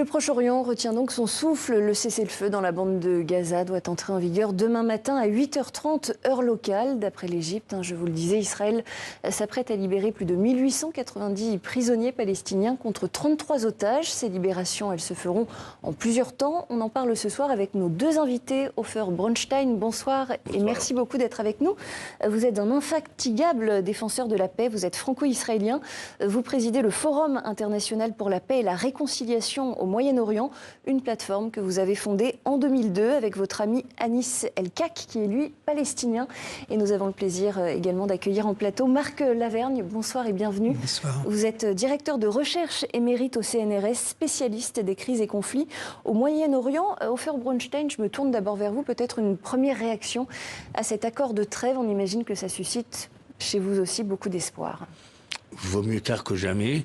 Le Proche-Orient retient donc son souffle. Le cessez-le-feu dans la bande de Gaza doit entrer en vigueur demain matin à 8h30, heure locale. D'après l'Égypte, je vous le disais, Israël s'apprête à libérer plus de 1890 prisonniers palestiniens contre 33 otages. Ces libérations, elles se feront en plusieurs temps. On en parle ce soir avec nos deux invités. Ofer Bronstein, bonsoir et merci beaucoup d'être avec nous. Vous êtes un infatigable défenseur de la paix. Vous êtes franco-israélien. Vous présidez le Forum international pour la paix et la réconciliation au Moyen-Orient, une plateforme que vous avez fondée en 2002 avec votre ami Anis El-Kak, qui est lui palestinien. Et nous avons le plaisir également d'accueillir en plateau Marc Lavergne. Bonsoir et bienvenue. Bonsoir. Vous êtes directeur de recherche émérite au CNRS, spécialiste des crises et conflits au Moyen-Orient. Ofer Bronstein, je me tourne d'abord vers vous. Peut-être une première réaction à cet accord de trêve. On imagine que ça suscite chez vous aussi beaucoup d'espoir. Vaut mieux tard que jamais,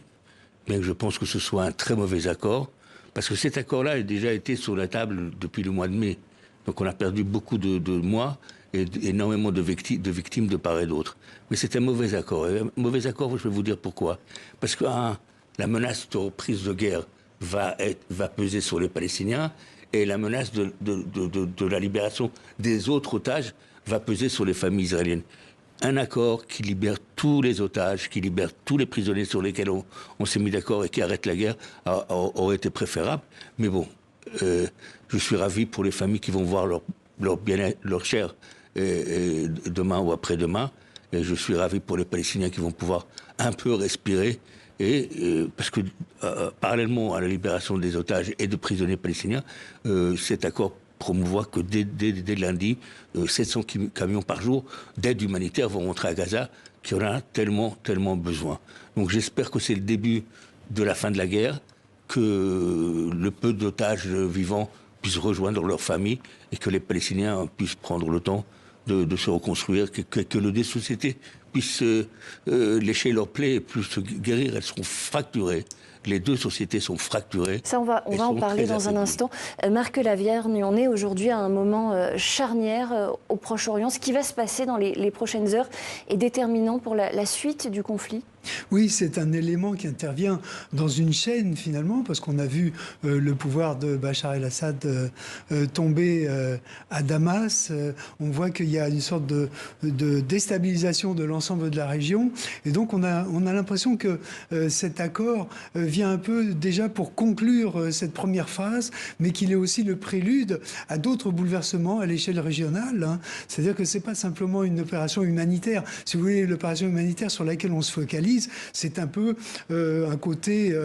mais je pense que ce soit un très mauvais accord. Parce que cet accord-là a déjà été sur la table depuis le mois de mai. Donc on a perdu beaucoup de mois et énormément de victimes de part et d'autre. Mais c'est un mauvais accord. Et un mauvais accord, je vais vous dire pourquoi. Parce que la menace de reprise de guerre va peser sur les Palestiniens et la menace de la libération des autres otages va peser sur les familles israéliennes. Un accord qui libère tous les otages, qui libère tous les prisonniers sur lesquels on s'est mis d'accord et qui arrête la guerre aurait été préférable. Mais bon, je suis ravi pour les familles qui vont voir leur chair demain ou après-demain. Et je suis ravi pour les Palestiniens qui vont pouvoir un peu respirer. Parce que parallèlement à la libération des otages et de prisonniers palestiniens, cet accord promouvoit que dès lundi, 700 camions par jour d'aide humanitaire vont rentrer à Gaza, qui en a tellement besoin. Donc j'espère que c'est le début de la fin de la guerre, que le peu d'otages vivants puissent rejoindre leurs familles et que les Palestiniens puissent prendre le temps de se reconstruire, que les deux sociétés puissent lécher leurs plaies et plus se guérir. Elles seront fracturées. Les deux sociétés sont fracturées. Ça, on va en parler dans un instant. Marc Lavergne, on est aujourd'hui à un moment charnière au Proche-Orient. Ce qui va se passer dans les prochaines heures est déterminant pour la suite du conflit. Oui, c'est un élément qui intervient dans une chaîne finalement, parce qu'on a vu le pouvoir de Bachar el-Assad tomber à Damas. On voit qu'il y a une sorte de déstabilisation de l'ensemble de la région. Et donc on a l'impression que cet accord vient un peu déjà pour conclure cette première phase, mais qu'il est aussi le prélude à d'autres bouleversements à l'échelle régionale. C'est-à-dire que ce n'est pas simplement une opération humanitaire. Si vous voulez, l'opération humanitaire sur laquelle on se focalise, c'est un peu un côté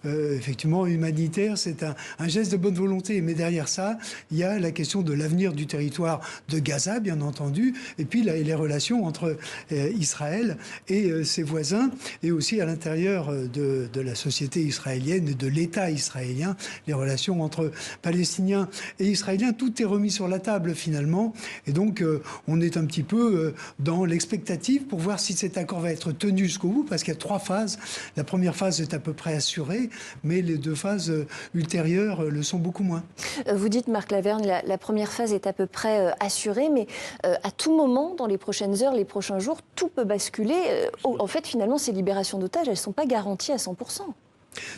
effectivement humanitaire, c'est un geste de bonne volonté. Mais derrière ça, il y a la question de l'avenir du territoire de Gaza, bien entendu, et puis les relations entre Israël et ses voisins, et aussi à l'intérieur de la société israélienne et de l'État israélien, les relations entre Palestiniens et Israéliens. Tout est remis sur la table finalement, et donc on est un petit peu dans l'expectative pour voir si cet accord va être tenu jusqu'au bout, parce qu'il y a 3 phases. La première phase est à peu près assurée, mais les 2 phases ultérieures le sont beaucoup moins. Vous dites, Marc Lavergne, la première phase est à peu près assurée, mais à tout moment, dans les prochaines heures, les prochains jours, tout peut basculer. En fait, finalement, ces libérations d'otages, elles ne sont pas garanties à 100%.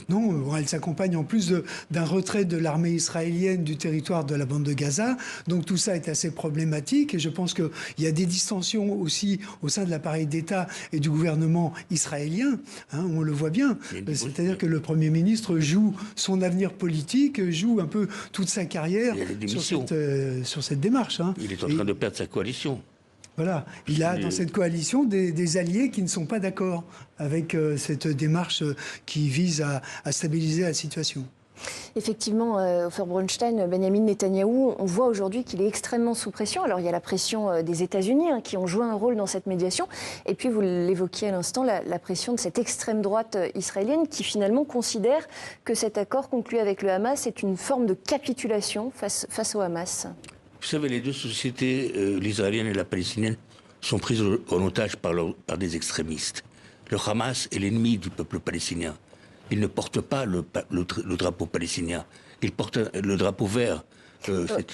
Non, elle s'accompagne en plus d'un retrait de l'armée israélienne du territoire de la bande de Gaza. Donc tout ça est assez problématique et je pense qu'il y a des distensions aussi au sein de l'appareil d'État et du gouvernement israélien. On le voit bien. C'est-à-dire que le Premier ministre joue son avenir politique, joue un peu toute sa carrière sur cette démarche. Il est en train de perdre sa coalition. Voilà, il a dans cette coalition des alliés qui ne sont pas d'accord avec cette démarche qui vise à stabiliser la situation. Effectivement, Ofer Bronstein, Benjamin Netanyahou, on voit aujourd'hui qu'il est extrêmement sous pression. Alors il y a la pression des États-Unis qui ont joué un rôle dans cette médiation. Et puis vous l'évoquiez à l'instant, la pression de cette extrême droite israélienne qui finalement considère que cet accord conclu avec le Hamas est une forme de capitulation face au Hamas. Vous savez, les deux sociétés, l'israélienne et la palestinienne, sont prises en otage par des extrémistes. Le Hamas est l'ennemi du peuple palestinien. Il ne porte pas le drapeau palestinien. Il porte le drapeau vert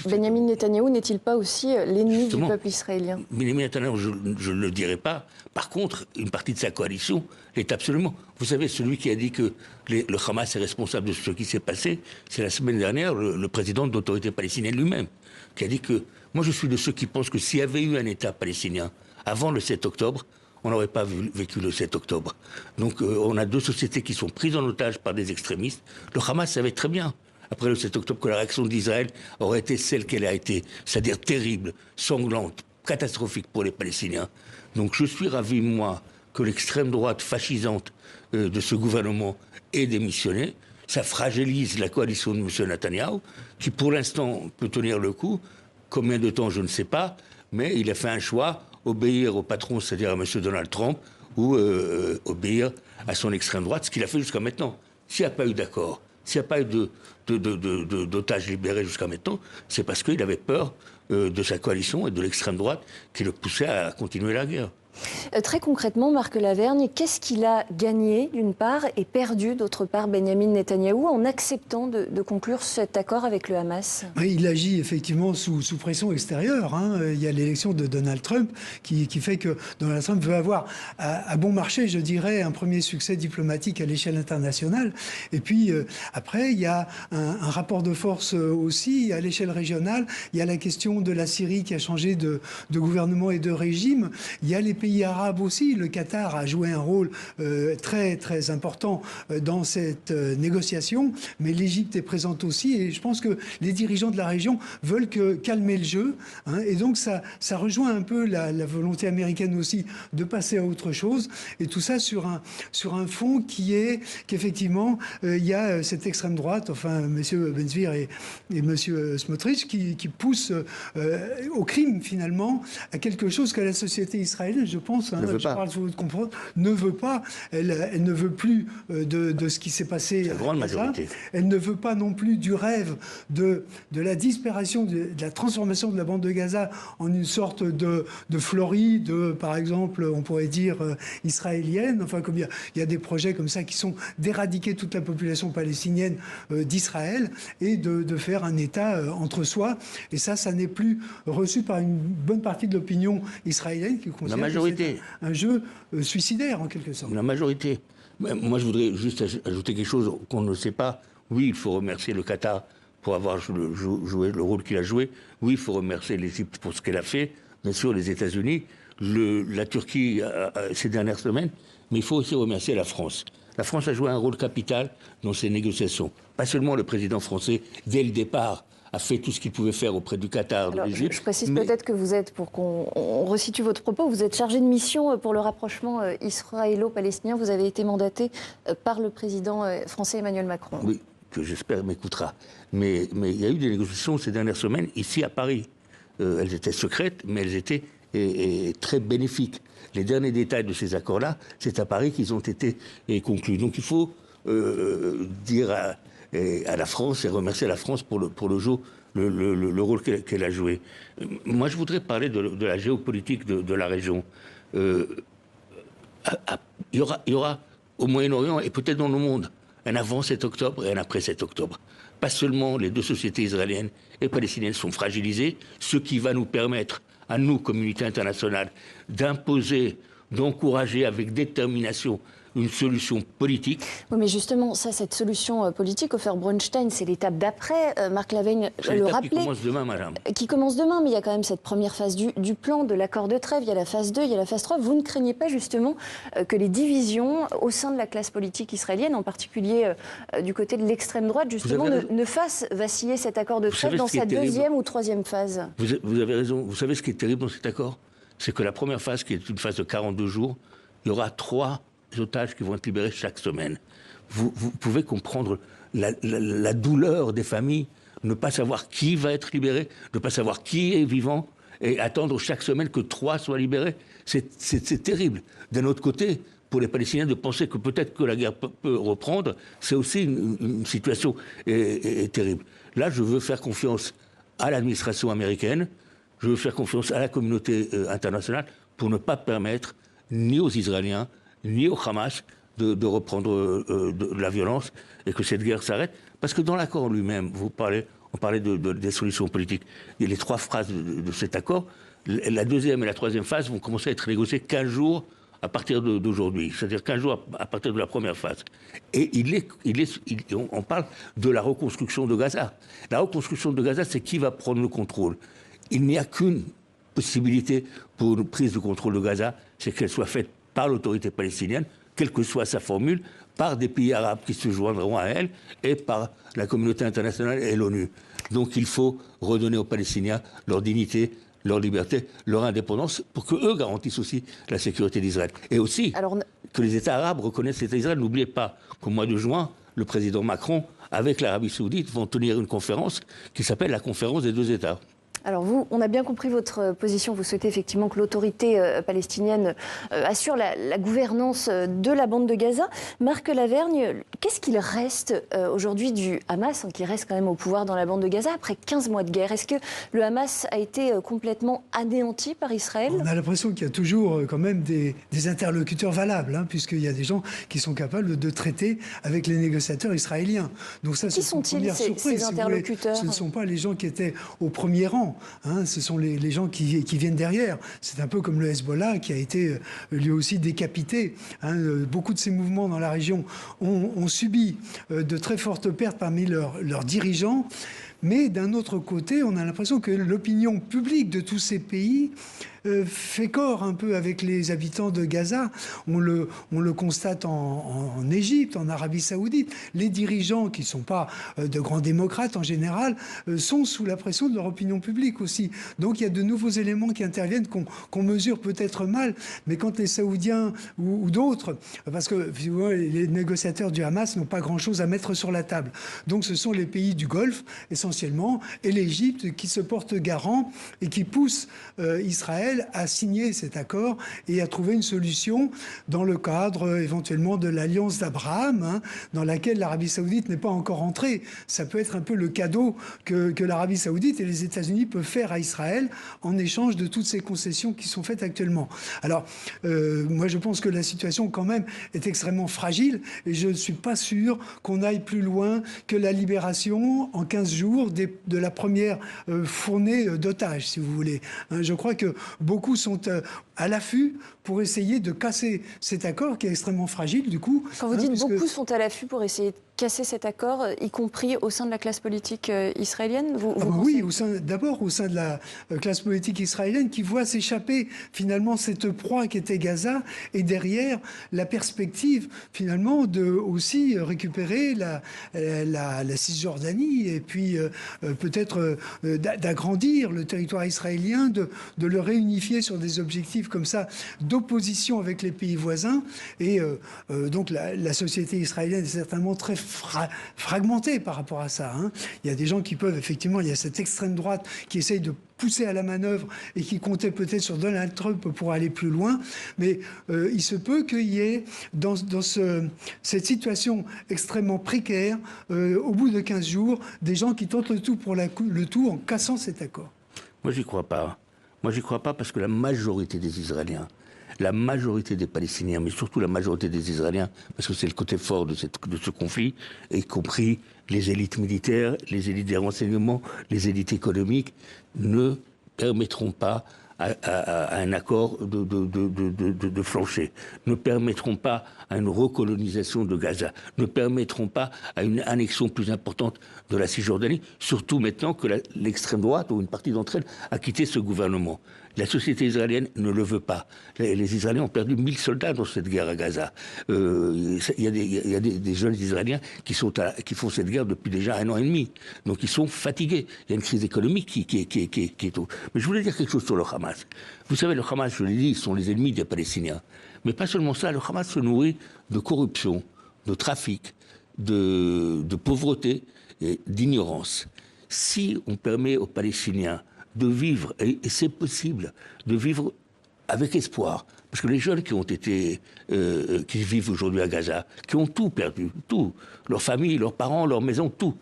Benyamin Netanyahou n'est-il pas aussi l'ennemi du peuple israélien? Benyamin Netanyahou, je ne le dirai pas. Par contre, une partie de sa coalition l'est absolument. Vous savez, celui qui a dit que le Hamas est responsable de ce qui s'est passé, c'est la semaine dernière le président de l'autorité palestinienne lui-même, qui a dit que moi je suis de ceux qui pensent que s'il y avait eu un État palestinien avant le 7 octobre, on n'aurait pas vécu le 7 octobre. Donc on a deux sociétés qui sont prises en otage par des extrémistes. Le Hamas savait très bien, après le 7 octobre, que la réaction d'Israël aurait été celle qu'elle a été, c'est-à-dire terrible, sanglante, catastrophique pour les Palestiniens. Donc je suis ravi, moi, que l'extrême droite fascisante de ce gouvernement ait démissionné. Ça fragilise la coalition de M. Netanyahou, qui pour l'instant peut tenir le coup. Combien de temps, je ne sais pas, mais il a fait un choix, obéir au patron, c'est-à-dire à M. Donald Trump, ou obéir à son extrême droite, ce qu'il a fait jusqu'à maintenant. S'il n'y a pas eu d'accord, s'il n'y a pas eu d'otages libérés jusqu'à maintenant, c'est parce qu'il avait peur de sa coalition et de l'extrême droite qui le poussait à continuer la guerre. Très concrètement, Marc Lavergne, qu'est-ce qu'il a gagné d'une part et perdu d'autre part Benyamin Netanyahou en acceptant de conclure cet accord avec le Hamas? Il agit effectivement sous pression extérieure. Il y a l'élection de Donald Trump qui fait que Donald Trump veut avoir à bon marché, je dirais, un premier succès diplomatique à l'échelle internationale. Et puis après, il y a un rapport de force aussi à l'échelle régionale. Il y a la question de la Syrie qui a changé de gouvernement et de régime. Il y a les pays arabes aussi. Le Qatar a joué un rôle très, très important dans cette négociation, mais l'Égypte est présente aussi, et je pense que les dirigeants de la région veulent calmer le jeu, et donc ça rejoint un peu la volonté américaine aussi de passer à autre chose, et tout ça sur un fond qui est qu'effectivement, il y a cette extrême droite, enfin, M. Ben-Gvir et M. Smotrich, qui poussent au crime, finalement, à quelque chose que la société israélienne, je pense, je parle sous votre comprendre, ne veut pas. Elle ne veut plus de ce qui s'est passé. La grande majorité. Elle ne veut pas non plus du rêve de la disparition, de la transformation de la bande de Gaza en une sorte de Floride, par exemple, on pourrait dire israélienne. Enfin, comme il y a des projets comme ça qui sont d'éradiquer toute la population palestinienne d'Israël et de faire un État entre soi. Et ça n'est plus reçu par une bonne partie de l'opinion israélienne qui considère que c'est un jeu suicidaire en quelque sorte. La majorité. Moi, je voudrais juste ajouter quelque chose qu'on ne sait pas. Oui, il faut remercier le Qatar pour avoir joué le rôle qu'il a joué. Oui, il faut remercier l'Égypte pour ce qu'elle a fait. Bien sûr, les États-Unis, la Turquie ces dernières semaines. Mais il faut aussi remercier la France. La France a joué un rôle capital dans ces négociations. Pas seulement le président français, dès le départ, a fait tout ce qu'il pouvait faire auprès du Qatar, de l'Égypte. Je précise peut-être que vous êtes, pour qu'on resitue votre propos, vous êtes chargé de mission pour le rapprochement israélo-palestinien. Vous avez été mandaté par le président français Emmanuel Macron. Oui, que j'espère m'écoutera. Mais il y a eu des négociations ces dernières semaines ici à Paris. Elles étaient secrètes, mais elles étaient très bénéfiques. Les derniers détails de ces accords-là, c'est à Paris qu'ils ont été conclus. Donc il faut dire à la France et remercier la France pour le rôle qu'elle a joué. Moi, je voudrais parler de la géopolitique de la région. Il y aura au Moyen-Orient et peut-être dans le monde un avant 7 octobre et un après 7 octobre. Pas seulement les deux sociétés israéliennes et palestiniennes sont fragilisées, ce qui va nous permettre, à nous, communauté internationale, d'imposer, d'encourager avec détermination une solution politique. Oui, mais justement, cette solution politique, Ofer Bronstein, c'est l'étape d'après. Marc Lavergne le rappelait. Qui commence demain, madame. Qui commence demain, mais il y a quand même cette première phase du plan, de l'accord de trêve. Il y a la phase 2, il y a la phase 3. Vous ne craignez pas justement que les divisions au sein de la classe politique israélienne, en particulier du côté de l'extrême droite, justement, ne fassent vaciller cet accord de trêve dans sa deuxième ou troisième phase? Vous avez raison. Vous savez ce qui est terrible dans cet accord? C'est que la première phase, qui est une phase de 42 jours, il y aura 3 otages qui vont être libérés chaque semaine. Vous pouvez comprendre la douleur des familles, ne pas savoir qui va être libéré, ne pas savoir qui est vivant, et attendre chaque semaine que 3 soient libérés. C'est terrible. D'un autre côté, pour les Palestiniens, de penser que peut-être que la guerre peut reprendre, c'est aussi une situation terrible. Là, je veux faire confiance à l'administration américaine, je veux faire confiance à la communauté internationale pour ne pas permettre ni aux Israéliens, ni au Hamas de reprendre de la violence et que cette guerre s'arrête. Parce que dans l'accord lui-même, vous parlez on parlait des solutions politiques. Il y a les 3 phases de cet accord. La deuxième et la troisième phase vont commencer à être négociées 15 jours à partir d'aujourd'hui, c'est-à-dire 15 jours à partir de la première phase. Et on parle de la reconstruction de Gaza. La reconstruction de Gaza, c'est qui va prendre le contrôle. Il n'y a qu'une possibilité pour une prise de contrôle de Gaza, c'est qu'elle soit faite par l'autorité palestinienne, quelle que soit sa formule, par des pays arabes qui se joindront à elle et par la communauté internationale et l'ONU. Donc il faut redonner aux Palestiniens leur dignité, leur liberté, leur indépendance, pour qu'eux garantissent aussi la sécurité d'Israël. Et aussi que les États arabes reconnaissent l'État d'Israël. N'oubliez pas qu'au mois de juin, le président Macron, avec l'Arabie saoudite, vont tenir une conférence qui s'appelle la conférence des 2 États. Alors vous, on a bien compris votre position. Vous souhaitez effectivement que l'autorité palestinienne assure la gouvernance de la bande de Gaza. Marc Lavergne, qu'est-ce qu'il reste aujourd'hui du Hamas, qui reste quand même au pouvoir dans la bande de Gaza après 15 mois de guerre? Est-ce que le Hamas a été complètement anéanti par Israël? On a l'impression qu'il y a toujours quand même des interlocuteurs valables, puisqu'il y a des gens qui sont capables de traiter avec les négociateurs israéliens. Donc ça, qui sont-ils ces interlocuteurs? Ce ne sont pas les gens qui étaient au premier rang. Ce sont les gens qui viennent derrière. C'est un peu comme le Hezbollah qui a été lui aussi décapité. Beaucoup de ces mouvements dans la région ont subi de très fortes pertes parmi leurs dirigeants. Mais d'un autre côté, on a l'impression que l'opinion publique de tous ces pays fait corps un peu avec les habitants de Gaza. On le constate en Égypte, en Arabie Saoudite. Les dirigeants, qui ne sont pas de grands démocrates en général, sont sous la pression de leur opinion publique aussi. Donc il y a de nouveaux éléments qui interviennent qu'on mesure peut-être mal, mais quand les Saoudiens ou d'autres, parce que les négociateurs du Hamas n'ont pas grand-chose à mettre sur la table. Donc ce sont les pays du Golfe, essentiellement, et l'Égypte qui se portent garant et qui poussent Israël à signer cet accord et à trouver une solution dans le cadre éventuellement de l'alliance d'Abraham, dans laquelle l'Arabie saoudite n'est pas encore entrée. Ça peut être un peu le cadeau que l'Arabie saoudite et les États-Unis peuvent faire à Israël en échange de toutes ces concessions qui sont faites actuellement. Alors, moi je pense que la situation quand même est extrêmement fragile et je ne suis pas sûr qu'on aille plus loin que la libération en 15 jours de la première fournée d'otages, si vous voulez. Je crois que beaucoup sont à l'affût pour essayer de casser cet accord qui est extrêmement fragile, du coup. Quand vous dites beaucoup sont à l'affût pour essayer de casser cet accord, y compris au sein de la classe politique israélienne, oui, d'abord au sein de la classe politique israélienne qui voit s'échapper finalement cette proie qui était Gaza et derrière la perspective finalement de aussi récupérer la Cisjordanie et puis peut-être d'agrandir le territoire israélien, de le réunifier sur des objectifs comme ça d'opposition avec les pays voisins. Et donc la société israélienne est certainement très fragmentée par rapport à ça. Il y a des gens qui peuvent, effectivement, il y a cette extrême droite qui essaye de pousser à la manœuvre et qui comptait peut-être sur Donald Trump pour aller plus loin. Mais il se peut qu'il y ait dans cette situation extrêmement précaire, au bout de 15 jours, des gens qui tentent le tout pour le tout en cassant cet accord. Moi, j'y crois pas. Moi, j'y crois pas parce que la majorité des Israéliens, la majorité des Palestiniens, mais surtout la majorité des Israéliens, parce que c'est le côté fort de ce conflit, y compris les élites militaires, les élites des renseignements, les élites économiques, ne permettront pas à un accord de flancher, ne permettront pas à une recolonisation de Gaza, ne permettront pas à une annexion plus importante de la Cisjordanie, surtout maintenant que l'extrême droite, ou une partie d'entre elles, a quitté ce gouvernement. La société israélienne ne le veut pas. Les Israéliens ont perdu 1000 soldats dans cette guerre à Gaza. Il y a des jeunes Israéliens qui font cette guerre depuis déjà 1 an et demi. Donc ils sont fatigués. Il y a une crise économique qui est tout. Mais je voulais dire quelque chose sur le Hamas. Vous savez, le Hamas, je l'ai dit, ils sont les ennemis des Palestiniens. Mais pas seulement ça, le Hamas se nourrit de corruption, de trafic, de pauvreté et d'ignorance. Si on permet aux Palestiniens de vivre, et c'est possible, de vivre avec espoir. Parce que les jeunes qui vivent aujourd'hui à Gaza, qui ont tout perdu, tout, leur famille, leurs parents, leur maison, tout.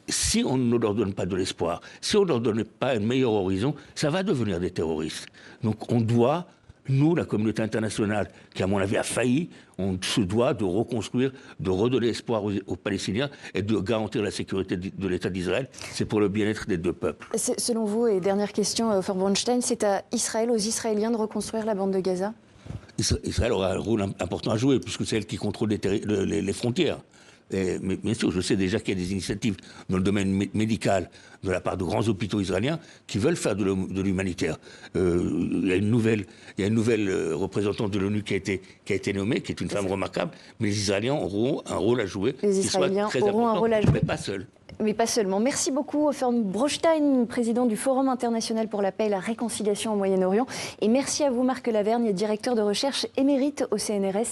Si on ne leur donne pas de l'espoir, si on ne leur donne pas un meilleur horizon, ça va devenir des terroristes. Donc on doit Nous, la communauté internationale, qui à mon avis a failli, on se doit de reconstruire, de redonner espoir aux Palestiniens et de garantir la sécurité de l'État d'Israël. C'est pour le bien-être des deux peuples. Selon vous, et dernière question, Ofer Bronstein, c'est à Israël, aux Israéliens de reconstruire la bande de Gaza? Israël aura un rôle important à jouer, puisque c'est elle qui contrôle les frontières. Mais bien sûr, je sais déjà qu'il y a des initiatives dans le domaine médical de la part de grands hôpitaux israéliens qui veulent faire de l'humanitaire. Il y a une nouvelle représentante de l'ONU qui a été nommée, qui est une femme remarquable, mais les Israéliens auront un rôle à jouer. Les Israéliens auront un rôle à jouer. Mais pas seuls. Mais pas seulement. Merci beaucoup, Ofer Bronstein, président du Forum international pour la paix et la réconciliation au Moyen-Orient. Et merci à vous, Marc Lavergne, directeur de recherche émérite au CNRS.